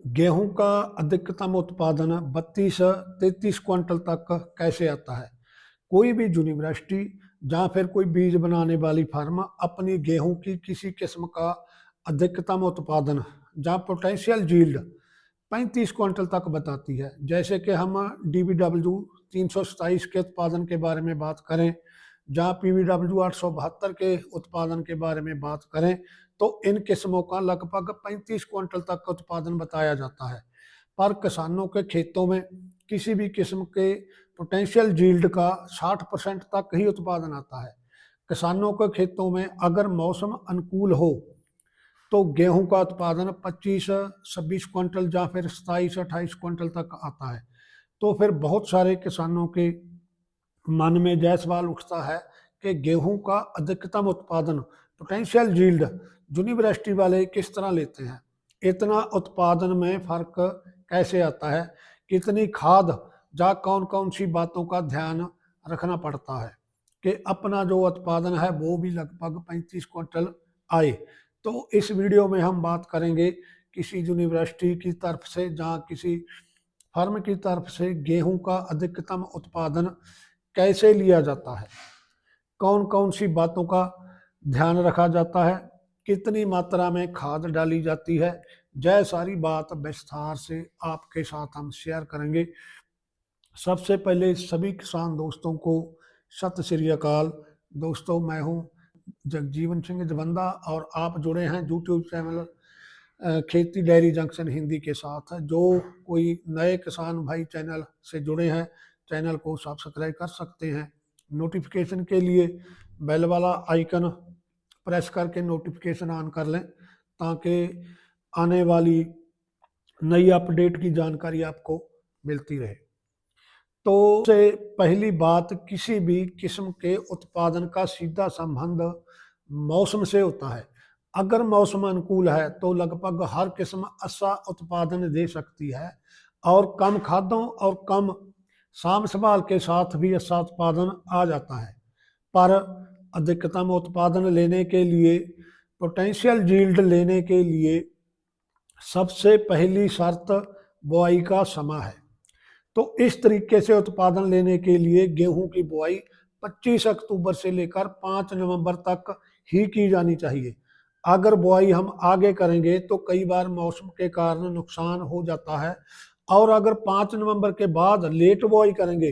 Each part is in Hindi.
गेहूं का अधिकतम उत्पादन 32-33 क्विंटल तक कैसे आता है। कोई भी यूनिवर्सिटी या फिर कोई बीज बनाने वाली फर्म अपनी गेहूं की किसी किस्म का अधिकतम उत्पादन या पोटेंशियल यील्ड 35 क्विंटल तक बताती है। जैसे कि हम DBW 327 के उत्पादन के बारे में बात करें या PBW 872 के उत्पादन के बारे में बात करें, तो इन किस्मों का लगभग 35 क्विंटल तक का उत्पादन बताया जाता है। पर किसानों के खेतों में किसी भी किस्म के पोटेंशियल यील्ड का 60% तक ही उत्पादन आता है। किसानों के खेतों में अगर मौसम अनुकूल हो तो गेहूं का उत्पादन 25-26 क्विंटल या फिर 27-28 क्विंटल तक आता है। तो फिर बहुत सारे किसानों के मन में यह सवाल उठता है कि गेहूं का अधिकतम उत्पादन पोटेंशियल यील्ड यूनिवर्सिटी वाले किस तरह लेते हैं, इतना उत्पादन में फर्क कैसे आता है, कितनी खाद या कौन कौन सी बातों का ध्यान रखना पड़ता है कि अपना जो उत्पादन है वो भी लगभग 35 क्विंटल आए। तो इस वीडियो में हम बात करेंगे किसी यूनिवर्सिटी की तरफ से या किसी फर्म की तरफ से गेहूं का अधिकतम उत्पादन कैसे लिया जाता है, कौन कौन सी बातों का ध्यान रखा जाता है, कितनी मात्रा में खाद डाली जाती है। यह सारी बात विस्तार से आपके साथ हम शेयर करेंगे। सबसे पहले सभी किसान दोस्तों को सत श्री अकाल। दोस्तों, मैं हूं जगजीवन सिंह जवंदा और आप जुड़े हैं यूट्यूब चैनल खेती डेयरी जंक्शन हिंदी के साथ। जो कोई नए किसान भाई चैनल से जुड़े हैं, चैनल को सब्सक्राइब कर सकते हैं। नोटिफिकेशन के लिए बेल वाला आइकन प्रेस करके नोटिफिकेशन ऑन कर लें ताकि आने वाली नई अपडेट की जानकारी आपको मिलती रहे। तो से पहली बात, किसी भी किस्म के उत्पादन का सीधा संबंध मौसम से होता है। अगर मौसम अनुकूल है तो लगभग हर किस्म अच्छा उत्पादन दे सकती है और कम खादों और कम साम संभाल के साथ भी अच्छा उत्पादन आ जाता है। पर अधिकतम उत्पादन लेने के लिए, पोटेंशियल यील्ड लेने के लिए सबसे पहली शर्त बुआई का समय है। तो इस तरीके से उत्पादन लेने के लिए गेहूं की बुआई 25 अक्टूबर से लेकर 5 नवंबर तक ही की जानी चाहिए। अगर बुआई हम आगे करेंगे तो कई बार मौसम के कारण नुकसान हो जाता है, और अगर 5 नवंबर के बाद लेट बुआई करेंगे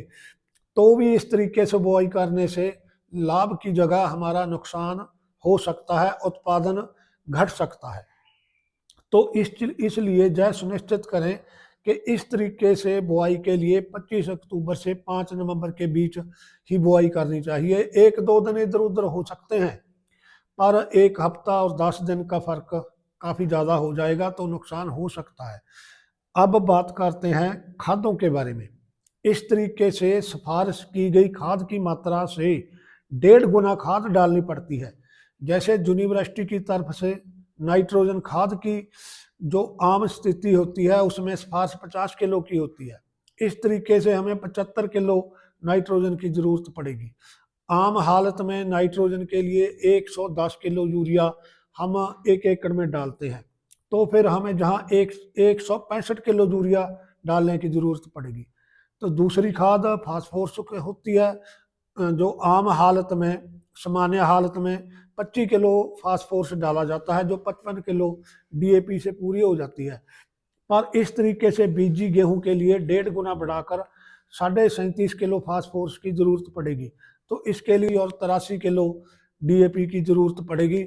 तो भी इस तरीके से बुआई करने से लाभ की जगह हमारा नुकसान हो सकता है, उत्पादन घट सकता है। तो इसलिए यह सुनिश्चित करें कि इस तरीके से बुआई के लिए 25 अक्टूबर से 5 नवंबर के बीच ही बुआई करनी चाहिए। 1-2 दिन इधर उधर हो सकते हैं, पर 1 हफ्ता और 10 दिन का फर्क काफ़ी ज़्यादा हो जाएगा तो नुकसान हो सकता है। अब बात करते हैं खादों के बारे में। इस तरीके से सिफारिश की गई खाद की मात्रा से 1.5 गुना खाद डालनी पड़ती है। जैसे यूनिवर्सिटी की तरफ से नाइट्रोजन खाद की जो आम स्थिति होती है उसमें सिफारिश 50 किलो की होती है। इस तरीके से हमें 75 किलो नाइट्रोजन की जरूरत पड़ेगी। आम हालत में नाइट्रोजन के लिए 110 किलो यूरिया हम 1 एकड़ में डालते हैं, तो फिर हमें जहाँ 165 किलो यूरिया डालने की जरूरत पड़ेगी। तो दूसरी खाद फास्फोरस होती है, जो आम हालत में, सामान्य हालत में 25 किलो फास्फोरस डाला जाता है, जो 55 किलो DAP से पूरी हो जाती है। पर इस तरीके से बीजी गेहूं के लिए 1.5 गुना बढ़ाकर 37.5 किलो फास्फोरस की जरूरत पड़ेगी। तो इसके लिए और 83 किलो DAP की जरूरत पड़ेगी।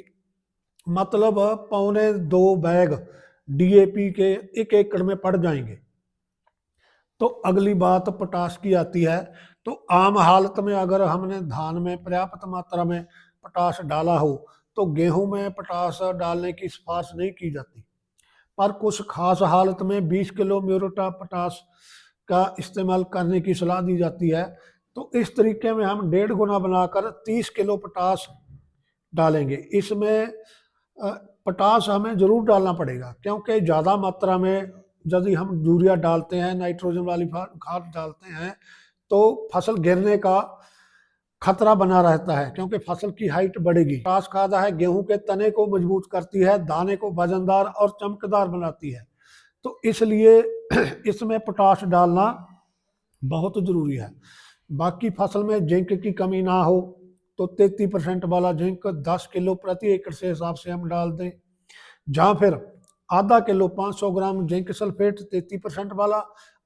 मतलब 1.25 बैग DAP के 1 एकड़ में पड़ जाएंगे। तो अगली बात पोटाश की आती है। तो आम हालत में अगर हमने धान में पर्याप्त मात्रा में पोटाश डाला हो तो गेहूं में पोटाश डालने की सिफारिश नहीं की जाती। पर कुछ खास हालत में 20 किलो म्यूरेट ऑफ पोटाश का इस्तेमाल करने की सलाह दी जाती है। तो इस तरीके में हम 1.5 गुना बनाकर 30 किलो पोटाश डालेंगे। इसमें पोटाश हमें जरूर डालना पड़ेगा, क्योंकि ज़्यादा मात्रा में यदि हम यूरिया डालते हैं, नाइट्रोजन वाली खाद डालते हैं, तो फसल गिरने का खतरा बना रहता है, क्योंकि फसल की हाइट बढ़ेगी। पोटाश खाद है गेहूं के तने को मजबूत करती है, दाने को वजनदार और चमकदार बनाती है। तो इसलिए इसमें पोटाश डालना बहुत ज़रूरी है। बाकी फसल में जिंक की कमी ना हो तो 33% वाला जिंक 10 किलो प्रति एकड़ से हिसाब से हम डाल दें, जहाँ फिर आधा किलो 500 ग्राम जिंक सल्फेट 33% वाला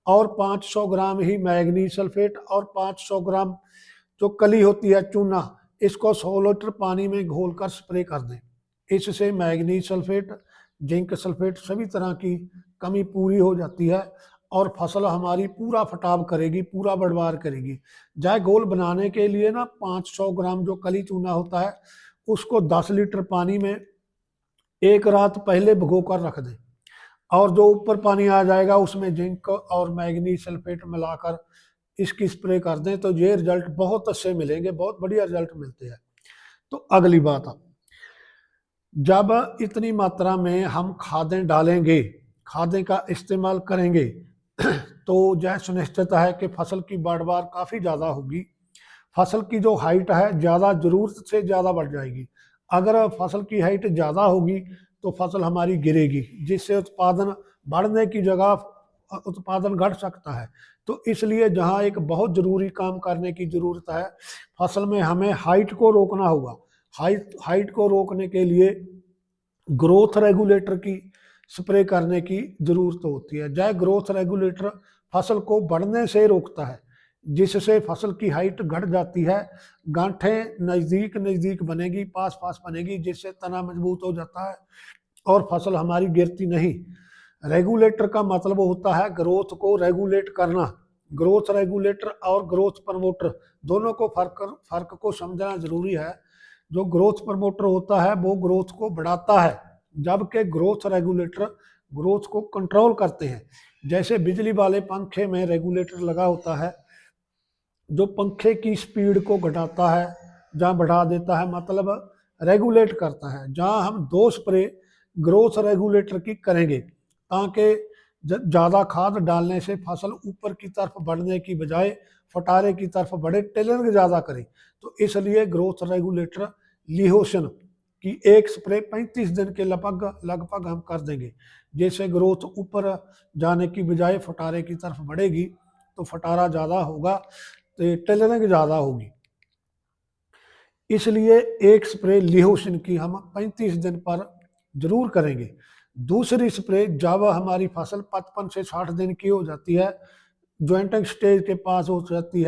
और 500 ग्राम ही मैग्नीज सल्फेट और 500 ग्राम जो कली होती है चूना, इसको 100 लीटर पानी में घोलकर स्प्रे कर दें। इससे मैग्नीज सल्फेट, जिंक सल्फेट सभी तरह की कमी पूरी हो जाती है और फसल हमारी पूरा फटाव करेगी, पूरा बढ़वार करेगी। जाए घोल बनाने के लिए ना 500 ग्राम जो कली चूना होता है उसको 10 लीटर पानी में एक रात पहले भिगो कर रख दें और जो ऊपर पानी आ जाएगा उसमें जिंक और मैग्नीज सल्फेट मिलाकर इसकी स्प्रे कर दें तो ये रिजल्ट बहुत अच्छे मिलेंगे, बहुत बढ़िया रिजल्ट मिलते हैं। तो अगली बात, जब इतनी मात्रा में हम खादें डालेंगे, खादें का इस्तेमाल करेंगे तो यह सुनिश्चित है कि फसल की पैदावार काफ़ी ज़्यादा होगी। फसल की जो हाइट है ज़्यादा ज़रूरत से ज़्यादा बढ़ जाएगी। अगर फसल की हाइट ज़्यादा होगी तो फसल हमारी गिरेगी, जिससे उत्पादन बढ़ने की जगह उत्पादन घट सकता है। तो इसलिए जहाँ एक बहुत ज़रूरी काम करने की ज़रूरत है, फसल में हमें हाइट को रोकना होगा। हाइट को रोकने के लिए ग्रोथ रेगुलेटर की स्प्रे करने की ज़रूरत होती है। जय ग्रोथ रेगुलेटर फसल को बढ़ने से रोकता है, जिससे फसल की हाइट घट जाती है, गांठें नज़दीक नज़दीक बनेगी, पास पास बनेगी, जिससे तना मजबूत हो जाता है और फसल हमारी गिरती नहीं। रेगुलेटर का मतलब होता है ग्रोथ को रेगुलेट करना। ग्रोथ रेगुलेटर और ग्रोथ प्रमोटर दोनों को फर्क को समझना जरूरी है। जो ग्रोथ प्रमोटर होता है वो ग्रोथ को बढ़ाता है, जबकि ग्रोथ रेगुलेटर ग्रोथ को कंट्रोल करते हैं। जैसे बिजली वाले पंखे में रेगुलेटर लगा होता है जो पंखे की स्पीड को घटाता है, जहाँ बढ़ा देता है, मतलब रेगुलेट करता है। जहाँ हम 2 स्प्रे ग्रोथ रेगुलेटर की करेंगे ताकि ज़्यादा खाद डालने से फसल ऊपर की तरफ बढ़ने की बजाय फटारे की तरफ बढ़े, टेलरिंग ज़्यादा करे। तो इसलिए ग्रोथ रेगुलेटर लिहोसन की एक स्प्रे 35 दिन के लगभग हम कर देंगे, जैसे ग्रोथ ऊपर जाने की बजाय फटारे की तरफ बढ़ेगी तो फटारा ज़्यादा होगा, तो टेलरिंग ज़्यादा होगी। इसलिए एक स्प्रे लिहोसिन की हम 35 दिन पर जरूर करेंगे। दूसरी स्प्रे जब हमारी फसल 55 से 60 दिन की हो जाती है, ज्वाइंटिंग स्टेज के पास हो जाती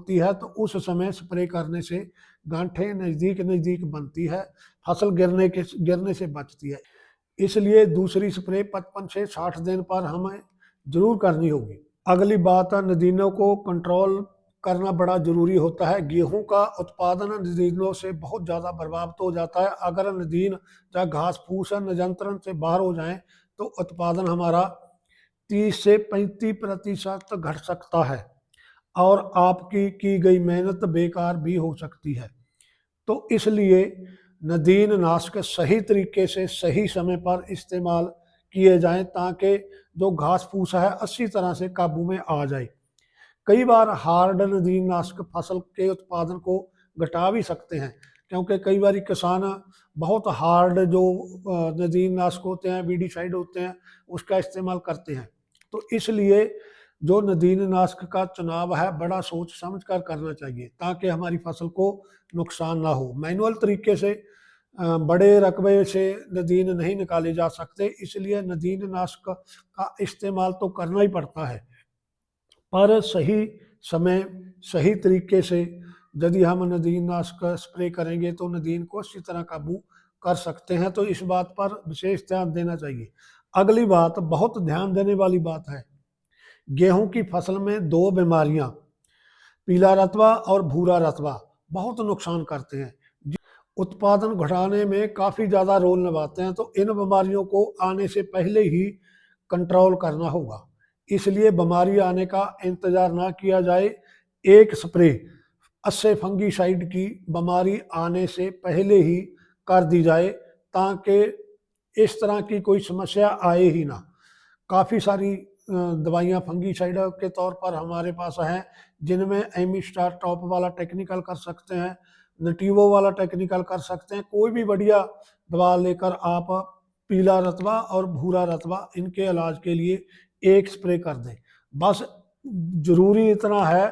है तो उस समय स्प्रे करने से गांठें नज़दीक नज़दीक बनती है, फसल गिरने से बचती है। इसलिए दूसरी स्प्रे 55 से 60 दिन पर हमें जरूर करनी होगी। अगली बात है, नदीनों को कंट्रोल करना बड़ा जरूरी होता है। गेहूं का उत्पादन नदीनों से बहुत ज़्यादा प्रभावित हो जाता है। अगर नदीन या घास फूस नियंत्रण से बाहर हो जाए तो उत्पादन हमारा 30 से 35% घट सकता है और आपकी की गई मेहनत बेकार भी हो सकती है। तो इसलिए नदीन नाशक सही तरीके से सही समय पर इस्तेमाल किए जाएं ताकि जो घास फूस है अच्छी तरह से काबू में आ जाए। कई बार हार्ड नदीन नाशक फसल के उत्पादन को घटा भी सकते हैं, क्योंकि कई बार किसान बहुत हार्ड जो नदीन नाशक होते हैं, वीडिसाइड होते हैं, उसका इस्तेमाल करते हैं। तो इसलिए जो नदीन नाशक का चुनाव है बड़ा सोच समझ कर करना चाहिए ताकि हमारी फसल को नुकसान ना हो। मैनुअल तरीके से बड़े रकबे से नदीन नहीं निकाले जा सकते, इसलिए नदीन नाशक का इस्तेमाल तो करना ही पड़ता है, पर सही समय सही तरीके से यदि हम नदीन नाशक स्प्रे करेंगे तो नदीन को अच्छी तरह काबू कर सकते हैं। तो इस बात पर विशेष ध्यान देना चाहिए। अगली बात बहुत ध्यान देने वाली बात है, गेहूं की फसल में 2 बीमारियां, पीला रतवा और भूरा रतवा, बहुत नुकसान करते हैं, उत्पादन घटाने में काफ़ी ज़्यादा रोल निभाते हैं। तो इन बीमारियों को आने से पहले ही कंट्रोल करना होगा। इसलिए बीमारी आने का इंतज़ार ना किया जाए, एक स्प्रे अस्से फंगीसाइड की बीमारी आने से पहले ही कर दी जाए ताकि इस तरह की कोई समस्या आए ही ना। काफ़ी सारी दवाइयाँ फंगीसाइड के तौर पर हमारे पास हैं, जिनमें एमिस्टार टॉप वाला टेक्निकल कर सकते हैं, नटीवो वाला टेक्निकल कर सकते हैं। कोई भी बढ़िया दवा लेकर आप पीला रतबा और भूरा रतबा, इनके इलाज के लिए एक स्प्रे कर दें। बस जरूरी इतना है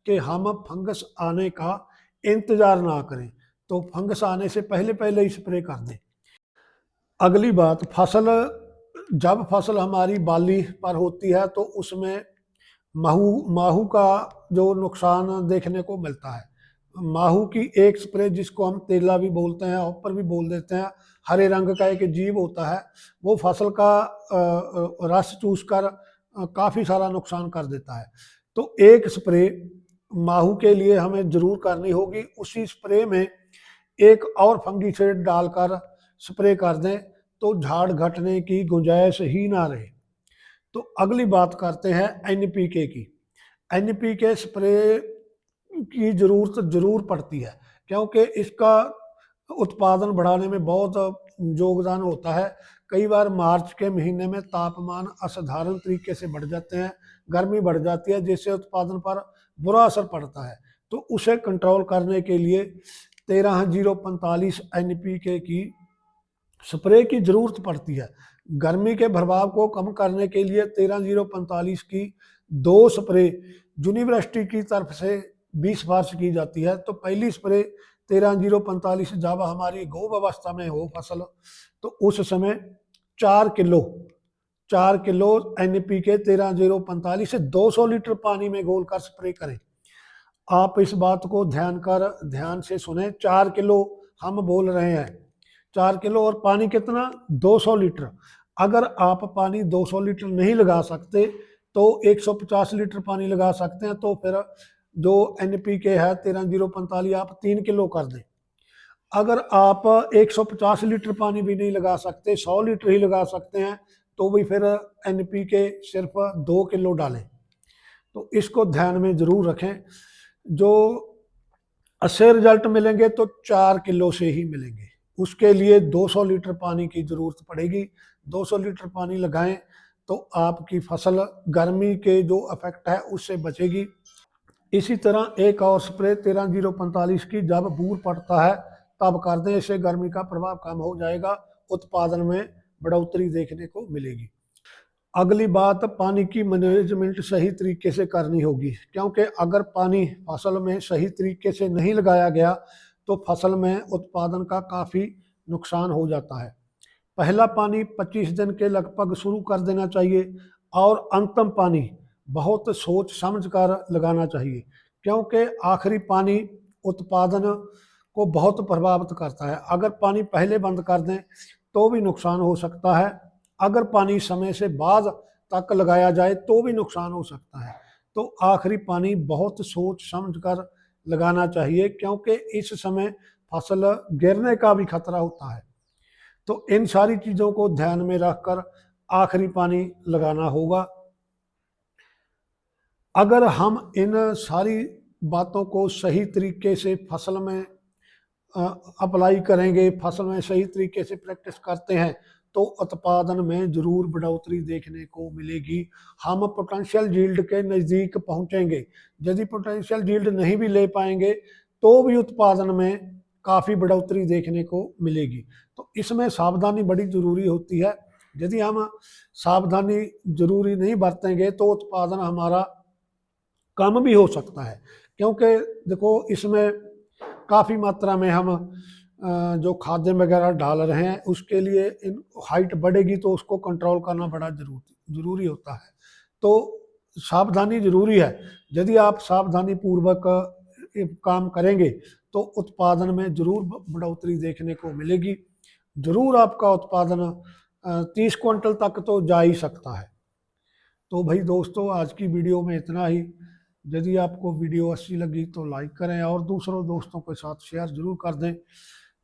कि हम फंगस आने का इंतजार ना करें, तो फंगस आने से पहले पहले ही स्प्रे कर दें। अगली बात, जब फसल हमारी बाली पर होती है तो उसमें माहू का जो नुकसान देखने को मिलता है। माहू की एक स्प्रे, जिसको हम तेला भी बोलते हैं, ऊपर भी बोल देते हैं, हरे रंग का एक जीव होता है, वो फसल का रस चूस कर काफ़ी सारा नुकसान कर देता है। तो एक स्प्रे माहू के लिए हमें जरूर करनी होगी। उसी स्प्रे में एक और फंगीसाइड डालकर स्प्रे कर दें तो झाड़ घटने की गुंजाइश ही ना रहे। तो अगली बात करते हैं एनपीके की। एनपीके स्प्रे की जरूरत जरूर पड़ती है, क्योंकि इसका उत्पादन बढ़ाने में बहुत योगदान होता है। कई बार मार्च के महीने में तापमान असाधारण तरीके से बढ़ जाते हैं, गर्मी बढ़ जाती है, जिससे उत्पादन पर बुरा असर पड़ता है। तो उसे कंट्रोल करने के लिए 13-045 एनपीके की स्प्रे की जरूरत पड़ती है। गर्मी के प्रभाव को कम करने के लिए 13-045 की 2 स्प्रे यूनिवर्सिटी की तरफ से 20 बार की जाती है। तो पहली स्प्रे 13-045 जब हमारी गौब अवस्था में हो फसल, तो उस समय 4 किलो एनपीके 13-045 से 200 लीटर पानी में घोलकर स्प्रे करें। आप इस बात को ध्यान से सुने, 4 किलो हम बोल रहे हैं, 4 किलो, और पानी कितना, 200 लीटर। अगर आप पानी 200 लीटर नहीं लगा सकते तो 150 लीटर पानी लगा सकते हैं। तो फिर जो एनपीके है 13-045 आप 3 किलो कर दें। अगर आप 150 लीटर पानी भी नहीं लगा सकते, 100 लीटर ही लगा सकते हैं, तो भी फिर एनपीके सिर्फ 2 किलो डालें। तो इसको ध्यान में जरूर रखें। जो अच्छे रिजल्ट मिलेंगे तो 4 किलो से ही मिलेंगे। उसके लिए 200 लीटर पानी की जरूरत पड़ेगी। 200 लीटर पानी लगाएं तो आपकी फसल गर्मी के जो इफेक्ट है उससे बचेगी। इसी तरह एक और स्प्रे 13-045 की जब बूर पड़ता है तब कर दें, इससे गर्मी का प्रभाव कम हो जाएगा, उत्पादन में बढ़ोतरी देखने को मिलेगी। अगली बात, पानी की मैनेजमेंट सही तरीके से करनी होगी, क्योंकि अगर पानी फसल में सही तरीके से नहीं लगाया गया तो फसल में उत्पादन का काफ़ी नुकसान हो जाता है। पहला पानी 25 दिन के लगभग शुरू कर देना चाहिए और अंतिम पानी बहुत सोच समझ कर लगाना चाहिए, क्योंकि आखिरी पानी उत्पादन को बहुत प्रभावित करता है। अगर पानी पहले बंद कर दें तो भी नुकसान हो सकता है, अगर पानी समय से बाद तक लगाया जाए तो भी नुकसान हो सकता है। तो आखिरी पानी बहुत सोच समझ कर लगाना चाहिए, क्योंकि इस समय फसल गिरने का भी खतरा होता है। तो इन सारी चीज़ों को ध्यान में रखकर आखिरी पानी लगाना होगा। अगर हम इन सारी बातों को सही तरीके से फसल में अप्लाई करेंगे, फसल में सही तरीके से प्रैक्टिस करते हैं, तो उत्पादन में जरूर बढ़ोतरी देखने को मिलेगी। हम पोटेंशियल यील्ड के नज़दीक पहुंचेंगे। यदि पोटेंशियल यील्ड नहीं भी ले पाएंगे तो भी उत्पादन में काफ़ी बढ़ोतरी देखने को मिलेगी। तो इसमें सावधानी बड़ी ज़रूरी होती है। यदि हम सावधानी जरूरी नहीं बरतेंगे तो उत्पादन हमारा कम भी हो सकता है, क्योंकि देखो इसमें काफ़ी मात्रा में हम जो खाद्य वगैरह डाल रहे हैं उसके लिए हाइट बढ़ेगी, तो उसको कंट्रोल करना बड़ा जरूरी होता है। तो सावधानी जरूरी है। यदि आप सावधानी पूर्वक काम करेंगे तो उत्पादन में जरूर बढ़ोतरी देखने को मिलेगी। जरूर आपका उत्पादन 30 क्विंटल तक तो जा ही सकता है। तो भाई दोस्तों, आज की वीडियो में इतना ही। यदि आपको वीडियो अच्छी लगी तो लाइक करें और दूसरों दोस्तों के साथ शेयर जरूर कर दें।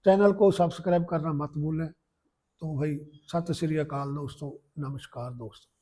चैनल को सब्सक्राइब करना मत भूलें। तो भाई सत श्री अकाल दोस्तों, नमस्कार दोस्तों।